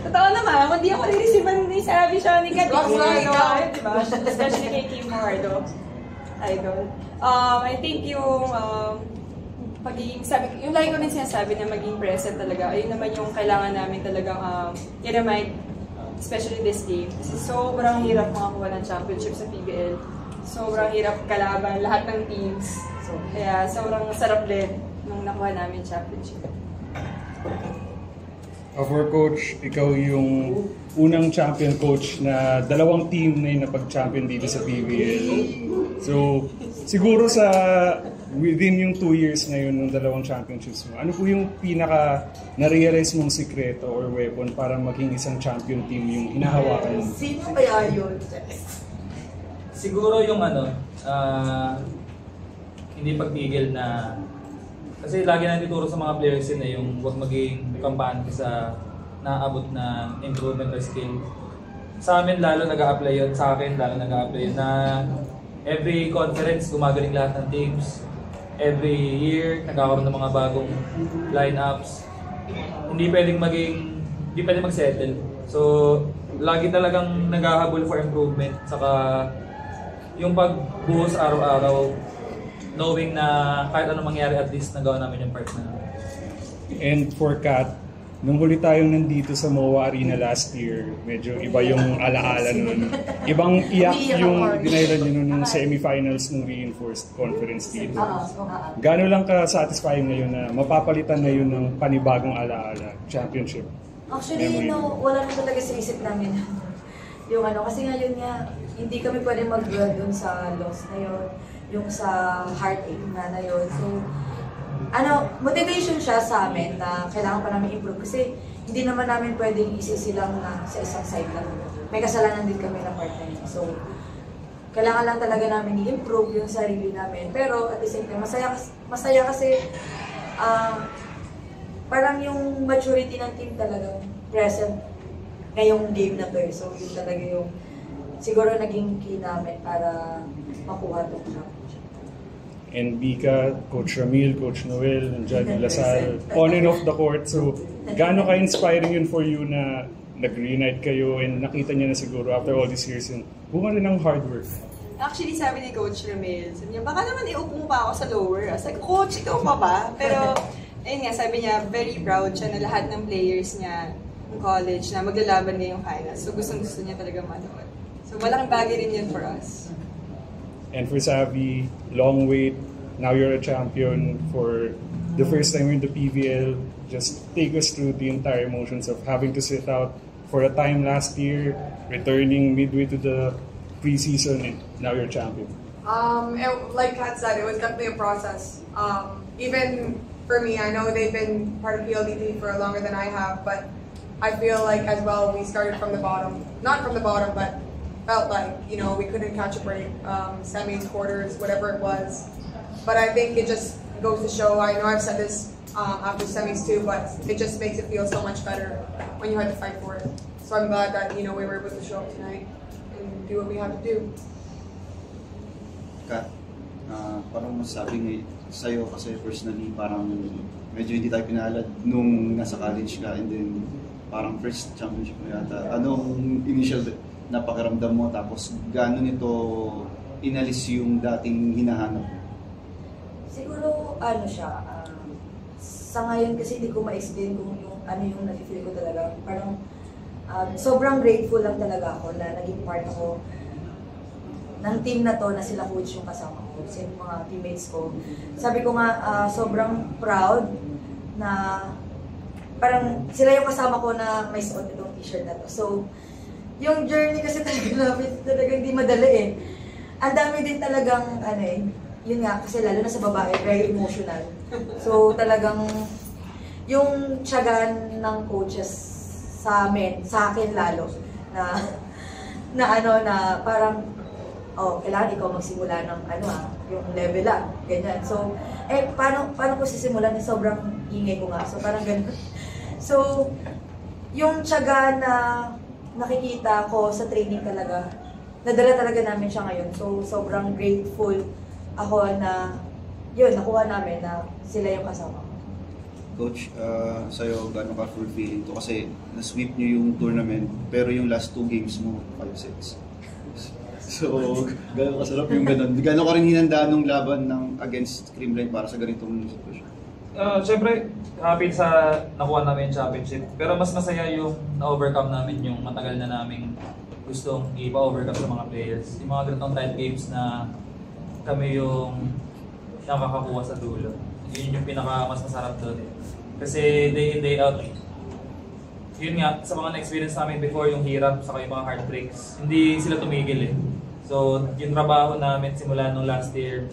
Totoo naman, hindi ako niresiban ni Sabi siya ni Kat. Diba? Especially kay Kim Mardo. Idol. I think yung pagiging, yung lagi ko rin sinasabi na maging present talaga, ayun naman yung kailangan namin talagang i-remind, especially this game. Kasi sobrang hirap makakuha ng championship sa PBL. Sobrang hirap kalaban lahat ng teams. Kaya sobrang sarap din nung nakuha namin championship. For coach, ikaw yung unang champion coach na dalawang team na yung napag-champion dito sa PBL. So, siguro sa within yung 2 years ngayon ng dalawang championships mo, ano po yung pinaka na-realize mong sikreto or weapon para maging isang champion team yung hinahawakan mo? Sino kaya yun? Siguro yung hindi pagtigil na, kasi lagi natin ituro sa mga players yun yung huwag maging kampante sa naabot na improvement or skill. Sa amin lalo nag-a-apply yun, sa akin lalo nag-a-apply yun na every conference gumagaling lahat ng teams. Every year, nagkakaroon ng mga bagong lineups. Hindi pwedeng mag-settle. So, lagi talagang naghahabol for improvement. Saka, yung pagbuhos araw-araw, knowing na kahit anong mangyari, at least nagawa namin yung part na. And for Kat, nung huli tayong nandito sa MOA Arena last year, medyo iba yung alaala nun. Ibang iyak yung dinailan nyo nung semifinals ng reinforced conference dito. Gano'n lang ka-satisfying ngayon na mapapalitan na yun ng panibagong alaala, championship? Actually, wala na talaga sa isip namin. Yung kasi ngayon nga, hindi kami pwede mag-dwell dun sa loss na yun, yung sa heartache na yun. So, motivation siya sa amin na kailangan pa namin improve kasi hindi naman namin pwedeng isisilang na sa isang side lang. May kasalanan din kami na part-time. So, kailangan lang talaga namin i-improve yung sarili namin. Pero at the same time, masaya kasi parang yung maturity ng team talagang present ngayong game na to. So, yun talaga yung siguro naging key namin para makuha itong championship. And Bika, Coach Ramil, Coach Noel, nandiyan yung Lasal, on and off the court. So, gaano ka-inspiring yun for you na nag-reunite kayo and nakita niya na siguro after all these years yung bunga rin ng hard work? Actually, sabi ni Coach Ramil, sabi niya, baka naman iupo pa ako sa lower. I was like, Coach, ikaw pa ba? Pero, ayun nga, sabi niya, very proud siya na lahat ng players niya ng college na maglalaban ngayong finals. So, gustong-gusto niya talaga manood. So, malaking bagay rin yun for us. And for Savvy, long wait. Now you're a champion for the first time in the PBL. Just take us through the entire emotions of having to sit out for a time last year, returning midway to the preseason, and now you're champion. Like Kat said, it was definitely a process. Even for me, I know they've been part of PLDT for longer than I have, but I feel like as well we started from the bottom. Not from the bottom, but felt like, we couldn't catch a break, semis, quarters, whatever it was. But I think it just goes to show, I know I've said this after semis too, but it just makes it feel so much better when you had to fight for it. So I'm glad that, we were able to show up tonight and do what we had to do. Kat, parang masasabi sa'yo kasi personally parang medyo hindi tayo pinalad nung nasa college ka and then parang first championship mo yata. Anong initial napakiramdam mo tapos gaano nito inalis yung dating hinahanap mo? Siguro siya, sa ngayon kasi hindi ko ma-explain kung yung nafe-feel ko talaga. Parang sobrang grateful lang talaga ako na naging part ako ng team na to na sila coach yung kasama ko, sa mga teammates ko. Sabi ko nga, sobrang proud na parang sila yung kasama ko na may suot itong t-shirt na to. So, yung journey kasi talaga hindi madali eh. Ang dami din talagang, yun nga, kasi lalo na sa babae, very emotional. So, talagang, yung tiyagan ng coaches sa amin, sa akin lalo, na parang, kailangan ikaw magsimula ng, yung level up, ganyan. So, paano ko sisimulan? Sobrang ingay ko nga. So, parang ganun. So, yung tiyaga na nakikita ko sa training talaga, nadala talaga namin siya ngayon. So, sobrang grateful ako na, yun, nakuha namin na sila yung kasama ko. Coach, sa'yo, gano'n ka fulfilling to? Kasi na-sweep nyo yung tournament, pero yung last 2 games mo, 5 sets. So, gano'n kasarap yung gano'n. Gano'n ka rin hinandaan nung laban against Creamline para sa ganitong sitwasyon? Siyempre, happy sa nakuha namin yung championship. Pero mas masaya yung na-overcome namin yung matagal na namin gustong ipa-overcome sa mga players. Yung mga ganitong tight games na kami yung nakakakuha sa dulo. Yun yung pinaka mas masarap doon. Kasi day in, day out, yun nga, sa mga na-experience namin before, yung hirap, saka yung mga heartbreaks, hindi sila tumigil eh. So, yung trabaho namin simula nung last year,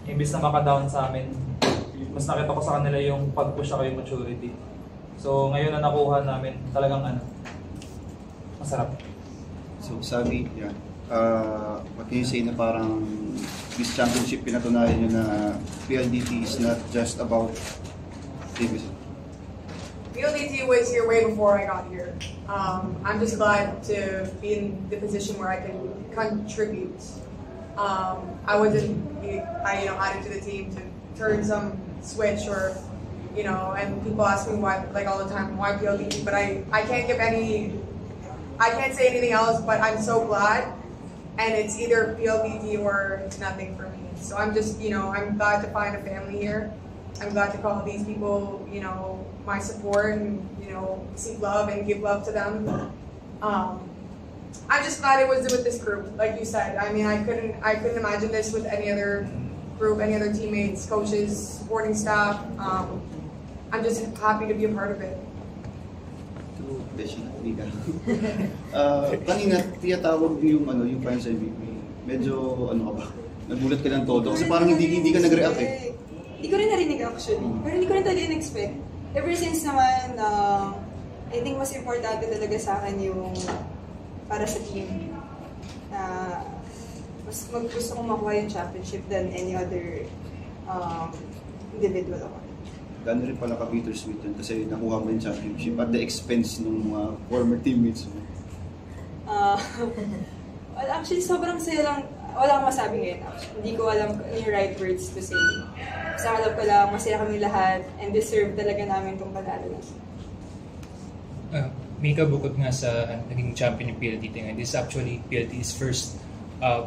imbis na maka-down sa amin, mas nakita ko sa kanila yung pag-push ako yung maturity. So, ngayon na nakuha namin, talagang masarap. So, sabi, yeah. What can you say na parang this championship pinatunayan nyo na PLDT is not just about division? PLDT was here way before I got here. I'm just glad to be in the position where I can contribute. I wasn't, added to the team to turn some switch or, and people ask me why, like all the time, why PLDT? But I can't I can't say anything else. But I'm so glad. And it's either PLDT or nothing for me. So I'm just, I'm glad to find a family here. I'm glad to call these people, my support and, seek love and give love to them. I'm just glad it was with this group, like you said. I mean, I couldn't imagine this with any other group, any other teammates, coaches, supporting staff. I'm just happy to be a part of it. Kanina, tiyatawag yung Finals MVP. Medyo, ka ba? Nagulat ka ng todo. Kasi parang hindi ka nag-react eh. Hindi ko rin narinig actually. Pero hindi ko rin talaga in-expect. Ever since naman, I think mas importante talaga sa akin yung para sa team. Mas gusto kong makuha yung championship than any other individual ako. Gano'n rin pala ka-bittersweet yun kasi nakuha mo yung championship at the expense ng mga former teammates mo. Well, actually, sobrang saya lang. Wala akong masabi ngayon actually. Hindi ko alam yung right words to say. Basta alam ko lang, masaya kami lahat and deserve talaga namin kung panalo na. Mika, bukod nga sa naging champion ng PLDT ngayon, this is actually PLDT's first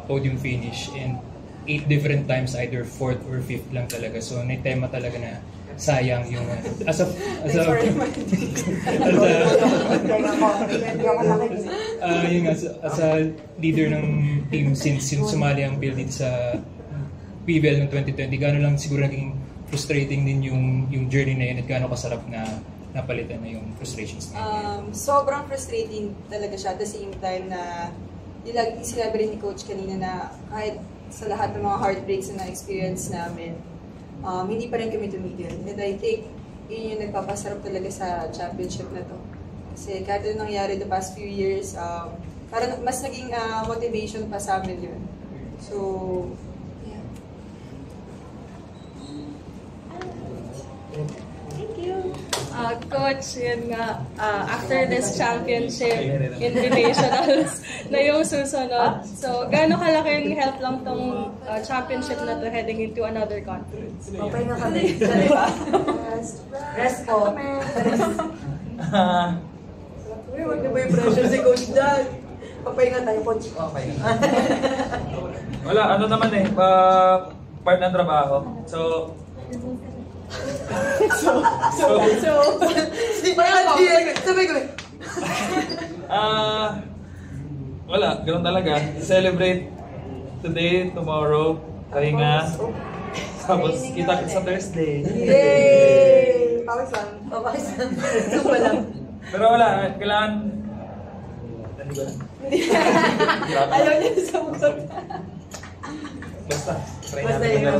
podium finish and 8 different times, either 4th or 5th lang talaga. So, may tema talaga na sayang yung as a leader ng team since sumali ang PLDT sa PBL ng 2020, gano'n lang siguro naging frustrating din yung journey na yun at gano'n kasarap na napalitan na yung frustrations na sobrang frustrating talaga siya at the same time na sinabi rin ni Coach kanina na kahit sa lahat ng mga heartbreaks na na-experience namin, hindi pa rin kami tumigil. And I think yun yung nagpapasarap talaga sa championship na to. Kasi kahit yung nangyari the past few years, parang mas naging motivation pa sa amin yun. So, yeah. Thank you. Coach, yun nga, after this championship, invitationals na yung susunod. So, gaano kalaking help lang tong championship na to heading into another conference? Okay na kami. Rest po. Huwag na ba yung pressure si Coach Dan? Papahinga tayo, Coach. Okay. Wala, naman part ng trabaho. So, wala, ganun talaga. Celebrate today, tomorrow, pahinga. Tapos kita sa Thursday. Yay! Pawis lang. Super lang. Pero wala, kailangan... Ayaw niya sa musot. Basta, try Basta natin. yun.